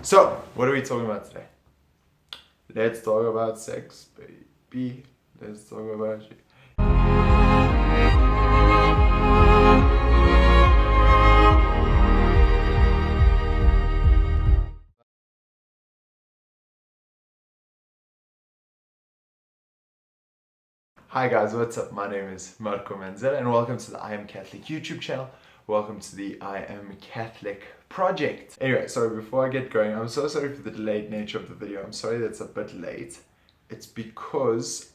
So, what are we talking about today? Let's talk about sex, baby. Let's talk about you. Hi guys, what's up? My name is Marco Manzella and welcome to the I Am Catholic YouTube channel. Welcome to the I Am Catholic project. Anyway, sorry, before I get going, I'm so sorry for the delayed nature of the video. I'm sorry that's a bit late. It's because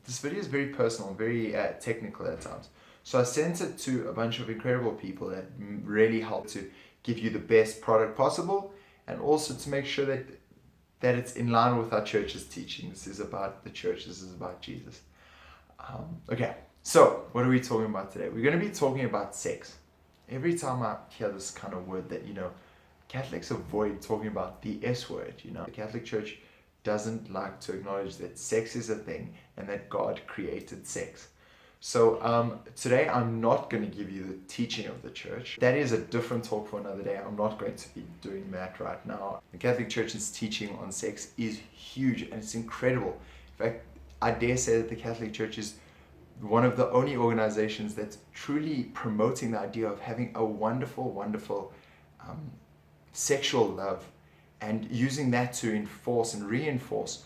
this video is very personal, very technical at times. So I sent it to a bunch of incredible people that really helped to give you the best product possible and also to make sure that it's in line with our church's teaching. This is about the church, this is about Jesus. Okay, so what are we talking about today? We're going to be talking about sex. Every time I hear this kind of word that, Catholics avoid talking about the S word, The Catholic Church doesn't like to acknowledge that sex is a thing and that God created sex. So today I'm not going to give you the teaching of the church. That is a different talk for another day. I'm not going to be doing that right now. The Catholic Church's teaching on sex is huge and it's incredible. In fact, I dare say that the Catholic Church is one of the only organizations that's truly promoting the idea of having a wonderful, wonderful sexual love and using that to enforce and reinforce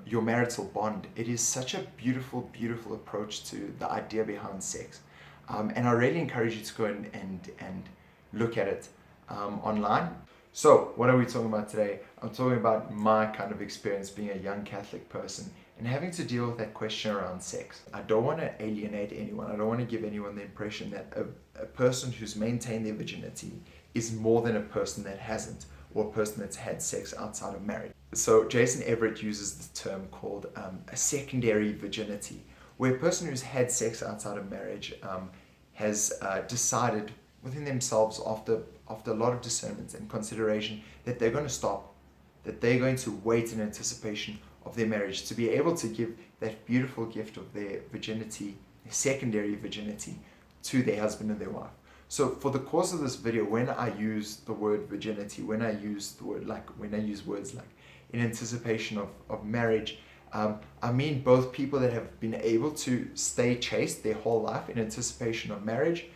your marital bond. It is such a beautiful, beautiful approach to the idea behind sex. And I really encourage you to go and look at it online. So, what are we talking about today? I'm talking about my kind of experience being a young Catholic person and having to deal with that question around sex. I don't want to alienate anyone. I don't want to give anyone the impression that a person who's maintained their virginity is more than a person that hasn't, or a person that's had sex outside of marriage. So Jason Everett uses the term called a secondary virginity, where a person who's had sex outside of marriage has decided within themselves after a lot of discernment and consideration that they're going to stop, that they're going to wait in anticipation of their marriage to be able to give that beautiful gift of their virginity, their secondary virginity, to their husband and their wife. So for the course of this video, when I use the word virginity, when I use words like in anticipation of marriage, I mean both people that have been able to stay chaste their whole life in anticipation of marriage,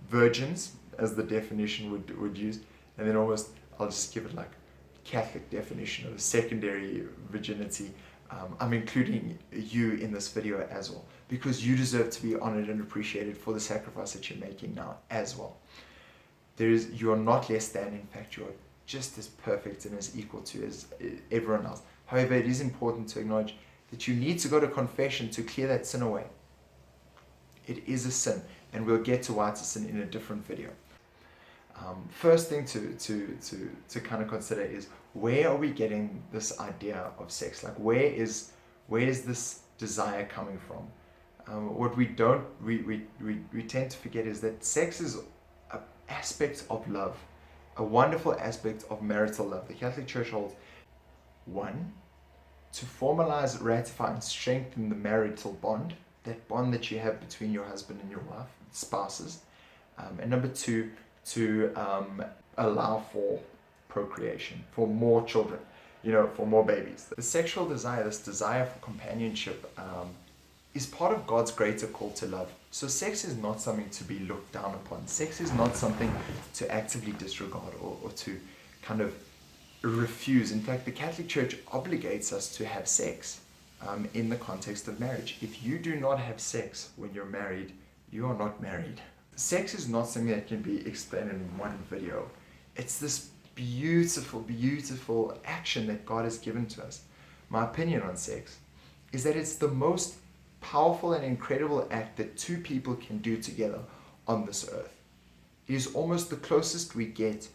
virgins, as the definition would use, and then almost, I'll just give it like Catholic definition of a secondary virginity. I'm including you in this video as well, because you deserve to be honored and appreciated for the sacrifice that you're making now as well. You are not less than, in fact, you are just as perfect and as equal to as everyone else. However, it is important to acknowledge that you need to go to confession to clear that sin away. It is a sin, and we'll get to why it's a sin in a different video. First thing to kind of consider is, where are we getting this idea of sex? Like, where is this desire coming from? What we tend to forget is that sex is an aspect of love, a wonderful aspect of marital love. The Catholic Church holds, one, to formalize, ratify, and strengthen the marital bond, that bond that you have between your husband and your wife, spouses, and number two, to allow for procreation, for more children, for more babies. The sexual desire, this desire for companionship, is part of God's greater call to love. So sex is not something to be looked down upon. Sex is not something to actively disregard or to kind of refuse. In fact, the Catholic Church obligates us to have sex in the context of marriage. If you do not have sex when you're married, you are not married. Sex is not something that can be explained in one video. It's this beautiful, beautiful action that God has given to us. My opinion on sex is that it's the most powerful and incredible act that two people can do together on this earth. It is almost the closest we get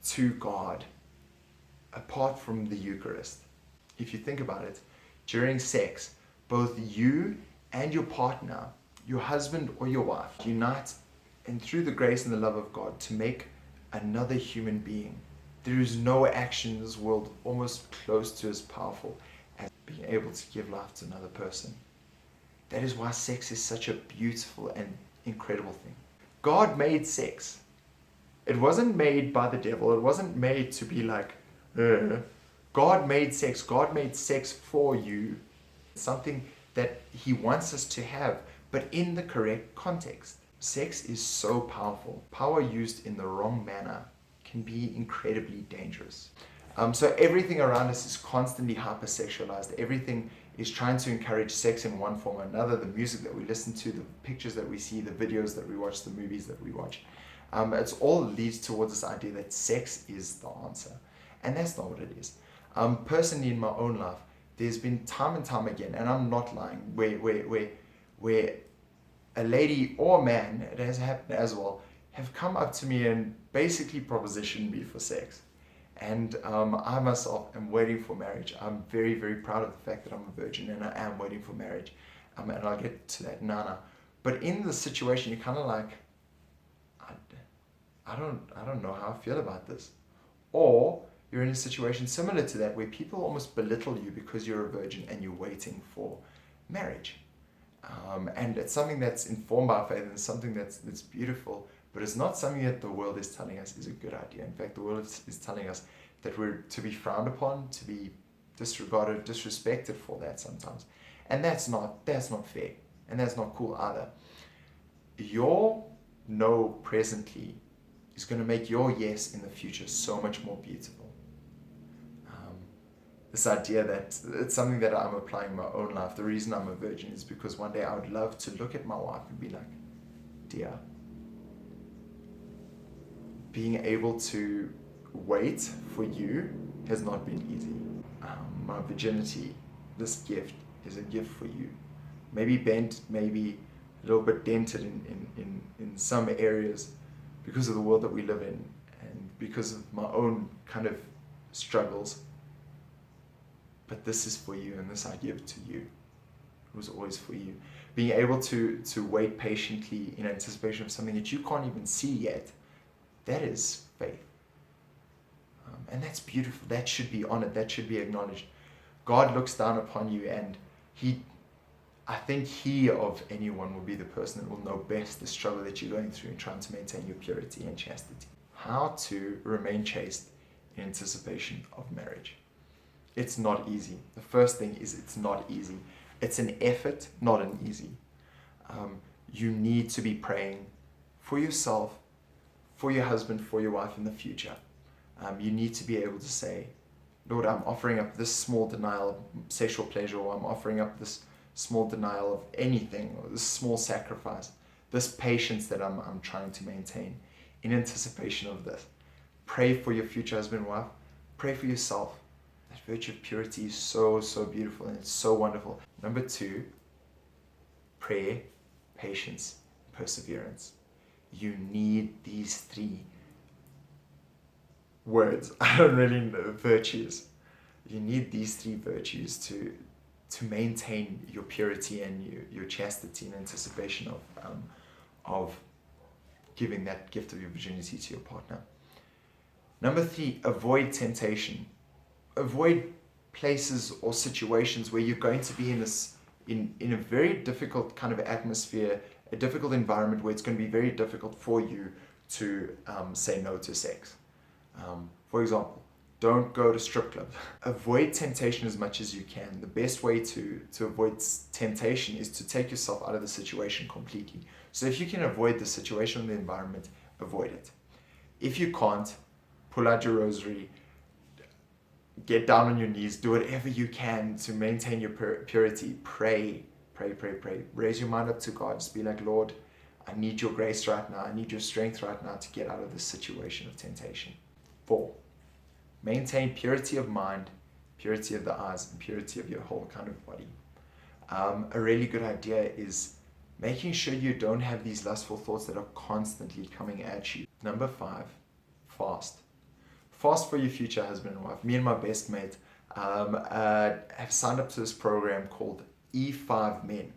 to God, apart from the Eucharist. If you think about it, during sex, both you and your partner, your husband or your wife, unite, and through the grace and the love of God, to make another human being. There is no action in this world almost close to as powerful as being able to give life to another person. That is why sex is such a beautiful and incredible thing. God made sex. It wasn't made by the devil. It wasn't made to be like, God made sex. God made sex for you. It's something that he wants us to have, but in the correct context. Sex is so powerful. Power used in the wrong manner can be incredibly dangerous. So everything around us is constantly hypersexualized. Everything is trying to encourage sex in one form or another. The music that we listen to, the pictures that we see, the videos that we watch, the movies that we watch. It's all leads towards this idea that sex is the answer. And that's not what it is. Personally, in my own life, there's been time and time again, and I'm not lying, where a lady or a man, it has happened as well, have come up to me and basically propositioned me for sex. And I myself am waiting for marriage. I'm very, very proud of the fact that I'm a virgin and I am waiting for marriage. And I'll get to that now. But in the situation, you're kind of like, I don't know how I feel about this. Or you're in a situation similar to that where people almost belittle you because you're a virgin and you're waiting for marriage. And it's something that's informed by faith and something that's beautiful, but it's not something that the world is telling us is a good idea. In fact, the world is telling us that we're to be frowned upon, to be disregarded, disrespected for that sometimes. And that's not fair, and that's not cool either. Your no presently is going to make your yes in the future so much more beautiful. This idea that it's something that I'm applying in my own life. The reason I'm a virgin is because one day I would love to look at my wife and be like, dear, being able to wait for you has not been easy. My virginity, this gift, is a gift for you. Maybe bent, maybe a little bit dented in some areas because of the world that we live in and because of my own kind of struggles. But this is for you, and this I give to you. It was always for you. Being able to wait patiently in anticipation of something that you can't even see yet, that is faith. And that's beautiful. That should be honored. That should be acknowledged. God looks down upon you, and I think he of anyone will be the person that will know best the struggle that you're going through in trying to maintain your purity and chastity. How to remain chaste in anticipation of marriage. It's not easy. The first thing is it's not easy. It's an effort, not an easy. You need to be praying for yourself, for your husband, for your wife in the future. You need to be able to say, Lord, I'm offering up this small denial of sexual pleasure, or I'm offering up this small denial of anything, or this small sacrifice, this patience that I'm trying to maintain in anticipation of this. Pray for your future husband and wife. Pray for yourself. That virtue of purity is so, so beautiful, and it's so wonderful. Number 2, prayer, patience, perseverance. You need these 3 words. I don't really know, virtues. You need these 3 virtues to maintain your purity and your chastity in anticipation of giving that gift of your virginity to your partner. Number 3, avoid temptation. Avoid places or situations where you're going to be in a very difficult kind of atmosphere, a difficult environment where it's going to be very difficult for you to say no to sex. For example, don't go to strip clubs. Avoid temptation as much as you can. The best way to avoid temptation is to take yourself out of the situation completely. So if you can avoid the situation or the environment, avoid it. If you can't, pull out your rosary, get down on your knees, do whatever you can to maintain your purity. Pray. Raise your mind up to God. Just be like, Lord, I need your grace right now. I need your strength right now to get out of this situation of temptation. 4, maintain purity of mind, purity of the eyes, and purity of your whole kind of body. A really good idea is making sure you don't have these lustful thoughts that are constantly coming at you. Number 5, fast. Fast for your future husband and wife. Me and my best mate have signed up to this program called E5 Men,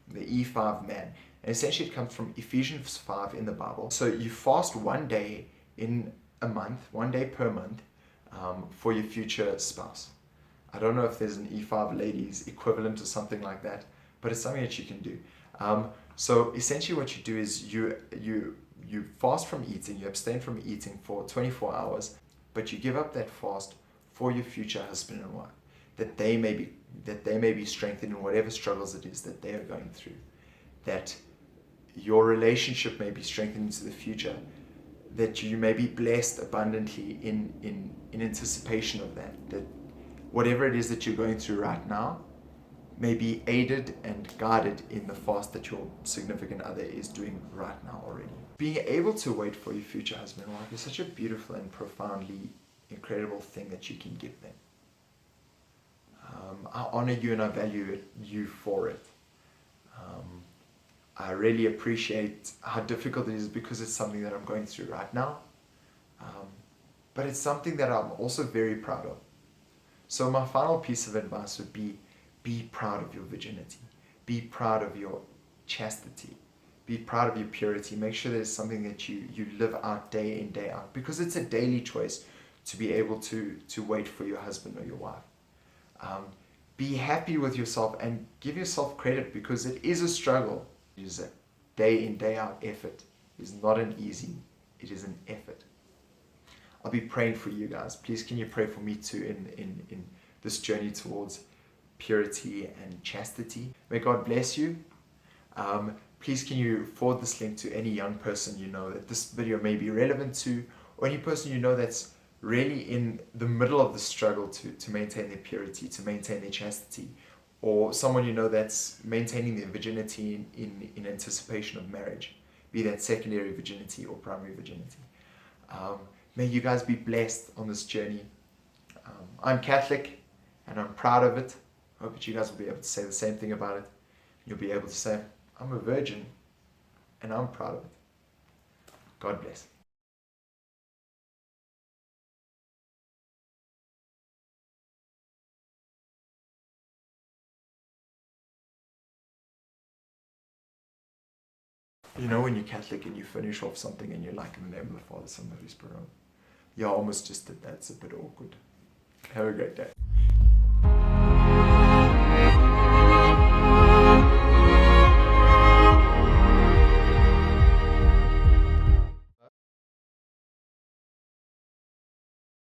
the E5 Man. And essentially it comes from Ephesians 5 in the Bible. So you fast one day in a month, one day per month, for your future spouse. I don't know if there's an E5 ladies equivalent or something like that, but it's something that you can do. So essentially what you do is you you fast from eating, you abstain from eating for 24 hours, but you give up that fast for your future husband and wife, that they may be strengthened in whatever struggles it is that they are going through, that your relationship may be strengthened into the future, that you may be blessed abundantly in anticipation of that whatever it is that you're going through right now may be aided and guided in the fast that your significant other is doing right now already. Being able to wait for your future husband and wife is such a beautiful and profoundly incredible thing that you can give them. I honor you and I value you for it. I really appreciate how difficult it is because it's something that I'm going through right now. But it's something that I'm also very proud of. So my final piece of advice would be proud of your virginity. Be proud of your chastity. Be proud of your purity. Make sure that it's something that you live out day in, day out. Because it's a daily choice to be able to wait for your husband or your wife. Be happy with yourself and give yourself credit because it is a struggle. It is a day in, day out effort. It is not an easy, it is an effort. I'll be praying for you guys. Please can you pray for me too in this journey towards purity and chastity. May God bless you. Please can you forward this link to any young person you know that this video may be relevant to, or any person you know that's really in the middle of the struggle to maintain their purity, to maintain their chastity, or someone you know that's maintaining their virginity in anticipation of marriage, be that secondary virginity or primary virginity. May you guys be blessed on this journey. I'm Catholic and I'm proud of it. I hope that you guys will be able to say the same thing about it. You'll be able to say, I'm a virgin and I'm proud of it. God bless. You know when you're Catholic and you finish off something and you're like, in the name of the Father, Son, and Holy Spirit. Yeah, I almost just did that. It's a bit awkward. Have a great day.